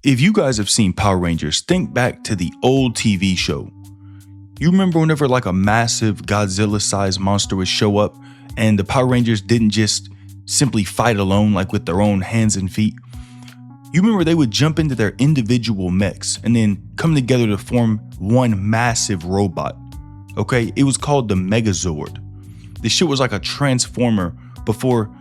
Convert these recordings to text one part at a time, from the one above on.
If you guys have seen Power Rangers, think back to the old TV show. You remember whenever like a massive Godzilla-sized monster would show up and the Power Rangers didn't just simply fight alone like with their own hands and feet? You remember they would jump into their individual mechs and then come together to form one massive robot. Okay, it was called the Megazord. This shit was like a transformer before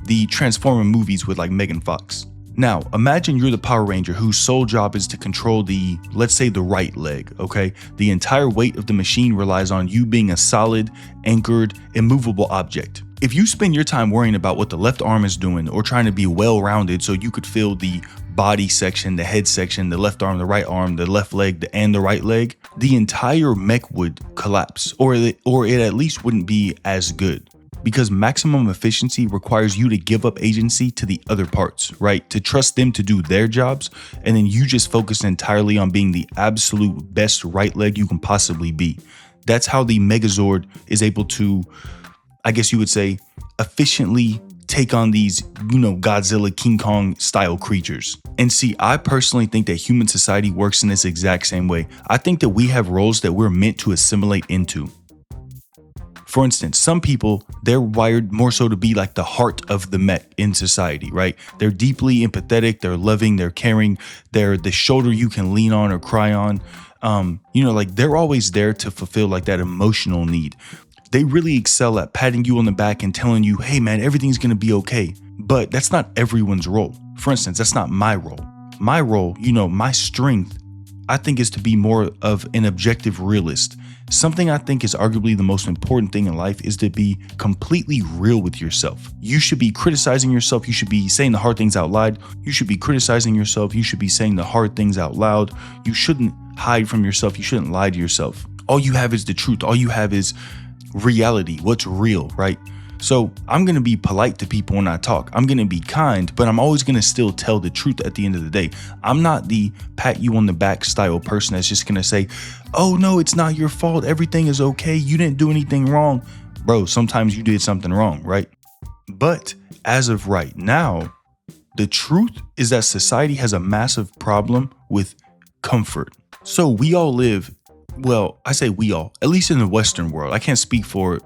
the Transformer movies with like Megan Fox. Now, imagine you're the Power Ranger whose sole job is to control the, let's say, the right leg, okay? The entire weight of the machine relies on you being a solid, anchored, immovable object. If you spend your time worrying about what the left arm is doing or trying to be well-rounded so you could feel the body section, the head section, the left arm, the left leg, and the right leg, the entire mech would collapse, or it at least wouldn't be as good. Because maximum efficiency requires you to give up agency to the other parts, right? To trust them to do their jobs, and then you just focus entirely on being the absolute best right leg you can possibly be. That's how the Megazord is able to, I guess you would say, efficiently take on these, Godzilla, King Kong style creatures. And see, I personally think that human society works in this exact same way. I think that we have roles that we're meant to assimilate into. For instance, some people, they're wired more so to be like the heart of the mech in society, right? They're deeply empathetic, they're loving, they're caring, they're the shoulder you can lean on or cry on. They're always there to fulfill like that emotional need. They really excel at patting you on the back and telling you, hey man, everything's gonna be okay. But that's not everyone's role. For instance, that's not my role. My role, my strength, I think is to be more of an objective realist. Something I think is arguably the most important thing in life is to be completely real with yourself. You should be criticizing yourself. You should be saying the hard things out loud. You should be criticizing yourself. You should be saying the hard things out loud. You shouldn't hide from yourself. You shouldn't lie to yourself. All you have is the truth. All you have is reality, what's real, right? So I'm going to be polite to people when I talk. I'm going to be kind, but I'm always going to still tell the truth at the end of the day. I'm not the pat you on the back style person that's just going to say, oh no, it's not your fault. Everything is okay. You didn't do anything wrong. Bro, sometimes you did something wrong, right? But as of right now, the truth is that society has a massive problem with comfort. So we all live, well, I say we all, at least in the Western world. I can't speak for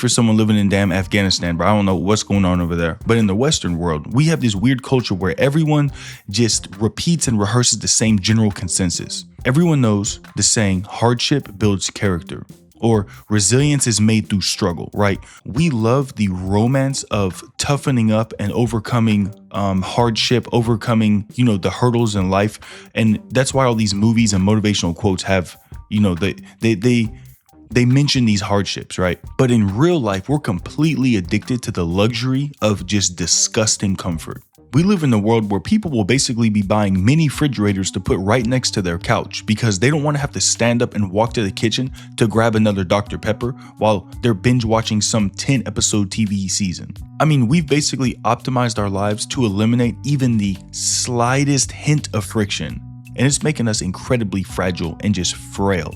someone living in damn Afghanistan, bro. I don't know what's going on over there. But in the Western world, we have this weird culture where everyone just repeats and rehearses the same general consensus. Everyone knows the saying, hardship builds character, or resilience is made through struggle, right? We love the romance of toughening up and overcoming hardship, overcoming, the hurdles in life. And that's why all these movies and motivational quotes have, they mention these hardships, right? But in real life, we're completely addicted to the luxury of just disgusting comfort. We live in a world where people will basically be buying mini refrigerators to put right next to their couch because they don't want to have to stand up and walk to the kitchen to grab another Dr. Pepper while they're binge watching some 10-episode TV season. I mean, we've basically optimized our lives to eliminate even the slightest hint of friction, and it's making us incredibly fragile and just frail.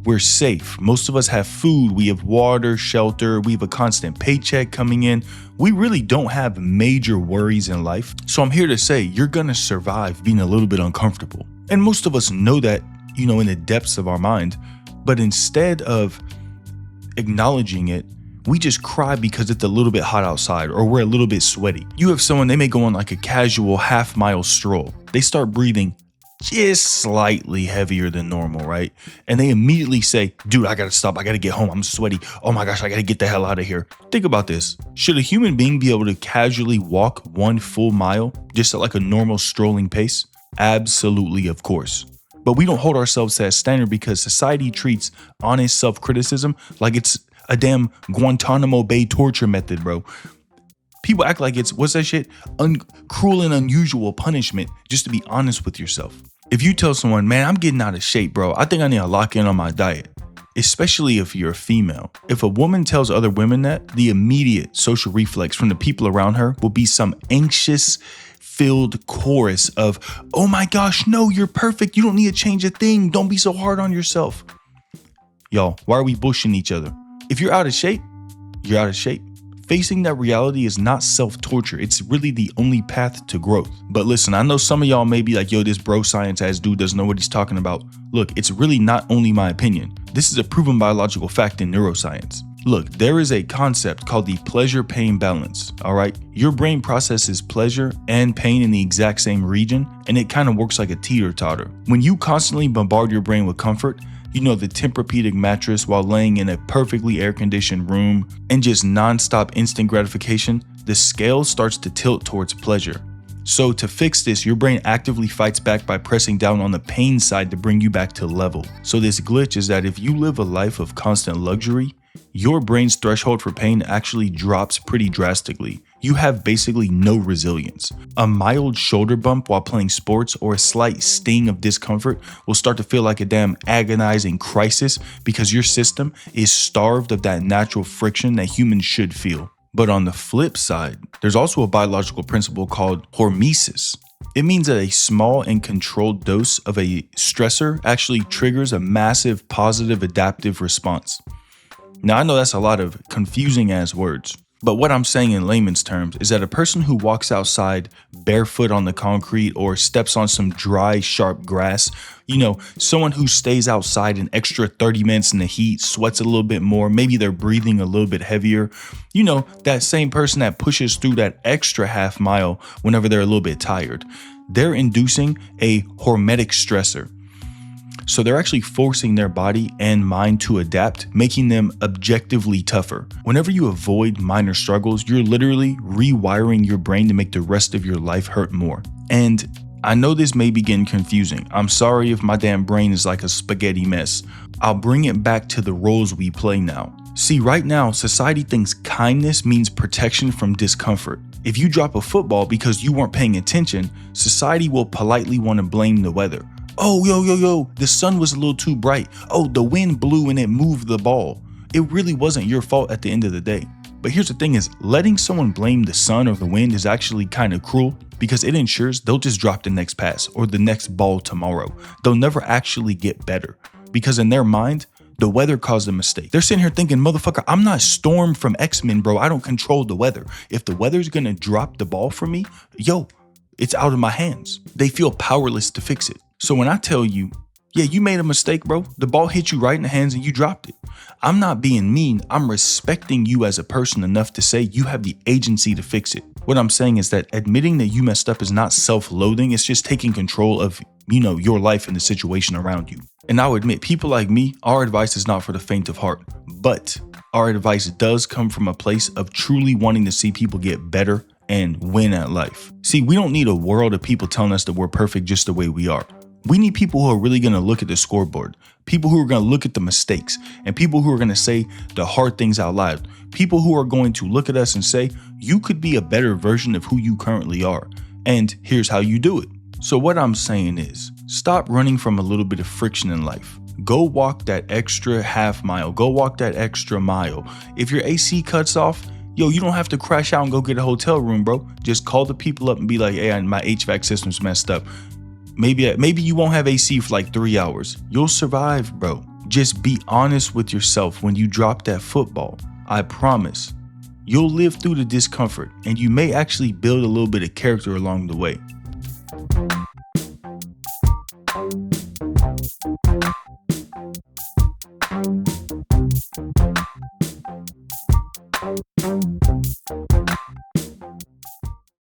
We're safe. Most of us have food, we have water, shelter, we have a constant paycheck coming in. We really don't have major worries in life. So I'm here to say you're gonna survive being a little bit uncomfortable. And most of us know that, in the depths of our mind. But instead of acknowledging it, we just cry because it's a little bit hot outside or we're a little bit sweaty. You have someone, they may go on like a casual half-mile stroll. They start breathing just slightly heavier than normal, right? And they immediately say, dude, I gotta stop. I gotta get home. I'm sweaty. Oh my gosh, I gotta get the hell out of here. Think about this. Should a human being be able to casually walk 1 full mile just at like a normal strolling pace? Absolutely, of course. But we don't hold ourselves to that standard because society treats honest self-criticism like it's a damn Guantanamo Bay torture method, bro. People act like it's, what's that shit? Cruel and unusual punishment just to be honest with yourself. If you tell someone, man, I'm getting out of shape, bro. I think I need to lock in on my diet. Especially if you're a female. If a woman tells other women that, the immediate social reflex from the people around her will be some anxious filled chorus of, oh my gosh, no, you're perfect. You don't need to change a thing. Don't be so hard on yourself. Y'all, why are we bushing each other? If you're out of shape, you're out of shape. Facing that reality is not self-torture. It's really the only path to growth. But listen, I know some of y'all may be like, yo, this bro science ass dude doesn't know what he's talking about. Look, it's really not only my opinion. This is a proven biological fact in neuroscience. Look, there is a concept called the pleasure-pain balance, all right? Your brain processes pleasure and pain in the exact same region, and it kind of works like a teeter-totter. When you constantly bombard your brain with comfort, you know, the Tempur-Pedic mattress while laying in a perfectly air-conditioned room and just non-stop instant gratification, the scale starts to tilt towards pleasure. So to fix this, your brain actively fights back by pressing down on the pain side to bring you back to level. So this glitch is that if you live a life of constant luxury, your brain's threshold for pain actually drops pretty drastically. You have basically no resilience. A mild shoulder bump while playing sports or a slight sting of discomfort will start to feel like a damn agonizing crisis because your system is starved of that natural friction that humans should feel. But on the flip side, there's also a biological principle called hormesis. It means that a small and controlled dose of a stressor actually triggers a massive positive adaptive response. Now, I know that's a lot of confusing ass words, but what I'm saying in layman's terms is that a person who walks outside barefoot on the concrete or steps on some dry, sharp grass, you know, someone who stays outside an extra 30 minutes in the heat, sweats a little bit more, maybe they're breathing a little bit heavier, you know, that same person that pushes through that extra half mile whenever they're a little bit tired, they're inducing a hormetic stressor. So they're actually forcing their body and mind to adapt, making them objectively tougher. Whenever you avoid minor struggles, you're literally rewiring your brain to make the rest of your life hurt more. And I know this may be getting confusing. I'm sorry if my damn brain is like a spaghetti mess. I'll bring it back to the roles we play now. See, right now, society thinks kindness means protection from discomfort. If you drop a football because you weren't paying attention, society will politely want to blame the weather. Oh, yo, the sun was a little too bright. Oh, the wind blew and it moved the ball. It really wasn't your fault at the end of the day. But here's the thing is, letting someone blame the sun or the wind is actually kind of cruel because it ensures they'll just drop the next pass or the next ball tomorrow. They'll never actually get better because in their mind, the weather caused a mistake. They're sitting here thinking, motherfucker, I'm not Storm from X-Men, bro. I don't control the weather. If the weather's gonna drop the ball for me, yo, it's out of my hands. They feel powerless to fix it. So when I tell you, yeah, you made a mistake, bro. The ball hit you right in the hands and you dropped it. I'm not being mean. I'm respecting you as a person enough to say you have the agency to fix it. What I'm saying is that admitting that you messed up is not self-loathing. It's just taking control of, you know, your life and the situation around you. And I'll admit, people like me, our advice is not for the faint of heart, but our advice does come from a place of truly wanting to see people get better and win at life. See, we don't need a world of people telling us that we're perfect just the way we are. We need people who are really going to look at the scoreboard, people who are going to look at the mistakes, and people who are going to say the hard things out loud, people who are going to look at us and say, you could be a better version of who you currently are, and here's how you do it. So what I'm saying is, stop running from a little bit of friction in life. Go walk that extra half mile, go walk that extra mile. If your AC cuts off, yo, you don't have to crash out and go get a hotel room, bro. Just call the people up and be like, hey, my HVAC system's messed up. Maybe you won't have AC for like 3 hours. You'll survive, bro. Just be honest with yourself when you drop that football. I promise. You'll live through the discomfort and you may actually build a little bit of character along the way.